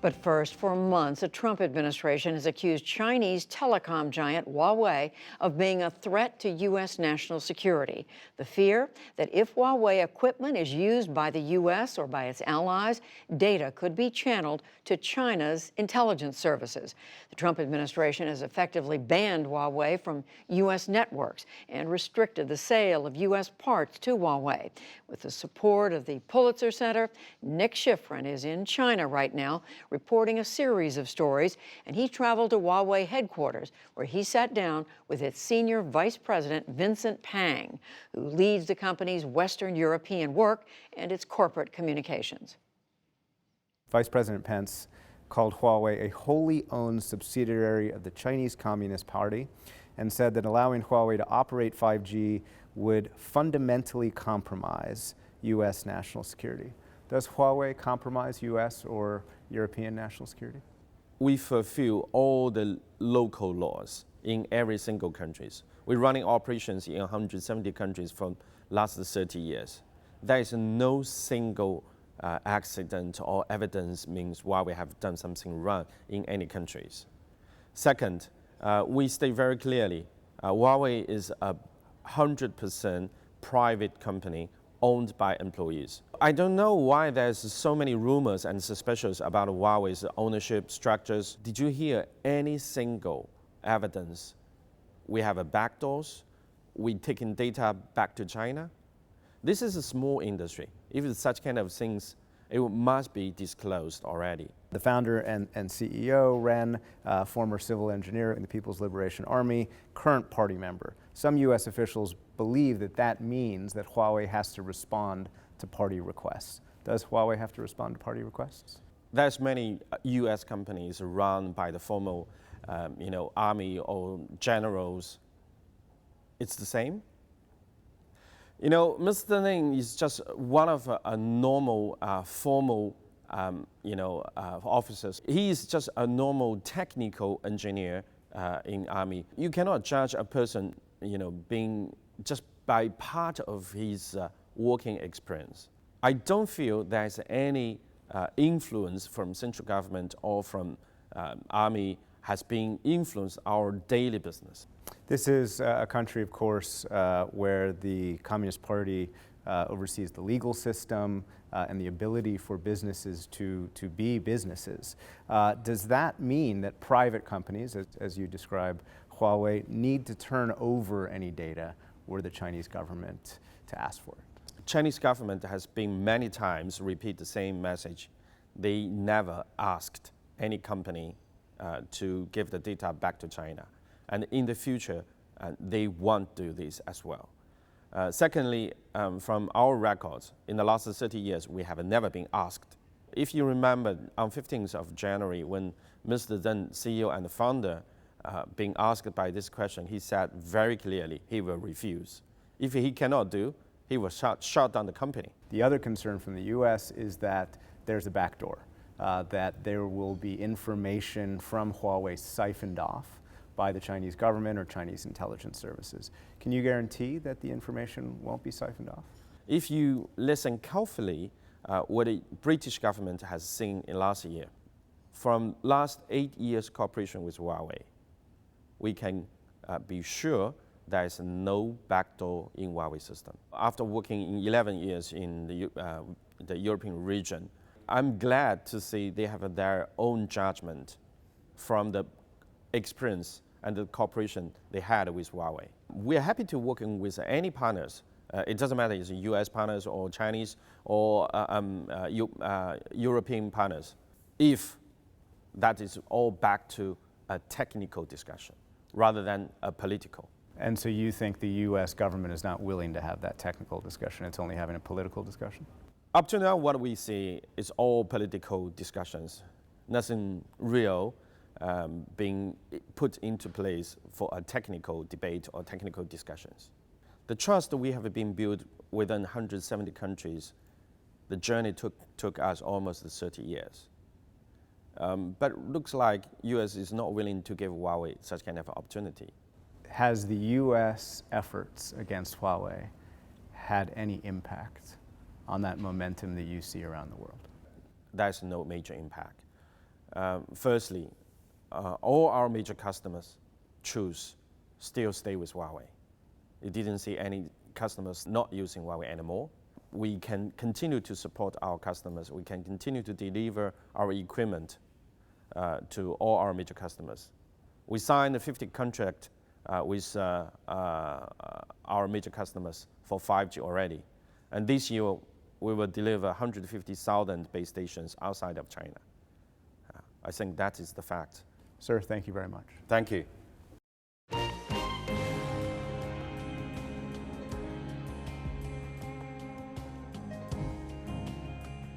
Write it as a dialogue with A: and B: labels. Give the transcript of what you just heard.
A: But first, for months, the Trump administration has accused Chinese telecom giant Huawei of being a threat to U.S. national security. The fear that if Huawei equipment is used by the U.S. or by its allies, data could be channeled to China's intelligence services. The Trump administration has effectively banned Huawei from U.S. networks and restricted the sale of U.S. parts to Huawei. With the support of the Pulitzer Center, Nick Schifrin is in China right now, reporting a series of stories, and he traveled to Huawei headquarters, where he sat down with its senior vice president, Vincent Pang, who leads the company's Western European work and its corporate communications.
B: Vice President Pence called Huawei a wholly owned subsidiary of the Chinese Communist Party and said that allowing Huawei to operate 5G would fundamentally compromise U.S. national security. Does Huawei compromise U.S. or European national security?
C: We fulfill all the local laws in every single country. We're running operations in 170 countries for last 30 years. There is no single accident or evidence means why we have done something wrong in any countries. Second, we state very clearly, Huawei is a 100% private company owned by employees. I don't know why there's so many rumors and suspicions about Huawei's ownership structures. Did you hear any single evidence we have a backdoors, we taking data back to China? This is a small industry. If it's such kind of things, it must be disclosed already.
B: The founder and CEO, Ren, former civil engineer in the People's Liberation Army, current party member. Some U.S. officials believe that that means that Huawei has to respond to party requests. Does Huawei have to respond to party requests?
C: There's many U.S. companies run by the former, army or generals. It's the same. You know, Mr. Ling is just one of a normal, formal, officers. He is just a normal technical engineer in Army. You cannot judge a person, being just by part of his working experience. I don't feel there's any influence from central government or from Army has been influenced our daily business.
B: This is a country, of course, where the Communist Party oversees the legal system and the ability for businesses to be businesses. Does that mean that private companies, as you describe Huawei, need to turn over any data were the Chinese government to ask for it?
C: Chinese government has been many times repeat the same message. They never asked any company to give the data back to China. And in the future, they won't do this as well. Secondly, from our records, in the last 30 years, we have never been asked. If you remember, on 15th of January, when Mr. then CEO and founder being asked by this question, he said very clearly he will refuse. If he cannot do, he will shut down the company.
B: The other concern from the U.S. is that there's a backdoor, that there will be information from Huawei siphoned off by the Chinese government or Chinese intelligence services. Can you guarantee that the information won't be siphoned off?
C: If you listen carefully, what the British government has seen in last year, from last 8 years cooperation with Huawei, we can be sure there is no backdoor in Huawei system. After working in 11 years in the European region, I'm glad to see they have their own judgment from the experience and the cooperation they had with Huawei. We are happy to working with any partners. It doesn't matter if it's US partners or Chinese or European partners, if that is all back to a technical discussion rather than a political.
B: And so you think the U.S. government is not willing to have that technical discussion, it's only having a political discussion?
C: Up to now, what we see is all political discussions, nothing real being put into place for a technical debate or technical discussions. The trust we have been built within 170 countries, the journey took us almost 30 years. But it looks like US is not willing to give Huawei such kind of opportunity.
B: Has the U.S. efforts against Huawei had any impact on that momentum that you see around the world?
C: There's no major impact. Firstly, all our major customers still stay with Huawei. You didn't see any customers not using Huawei anymore. We can continue to support our customers. We can continue to deliver our equipment to all our major customers. We signed a 50 contract with our major customers for 5G already. And this year, we will deliver 150,000 base stations outside of China. I think that is the fact.
B: Sir, thank you very much.
C: Thank you.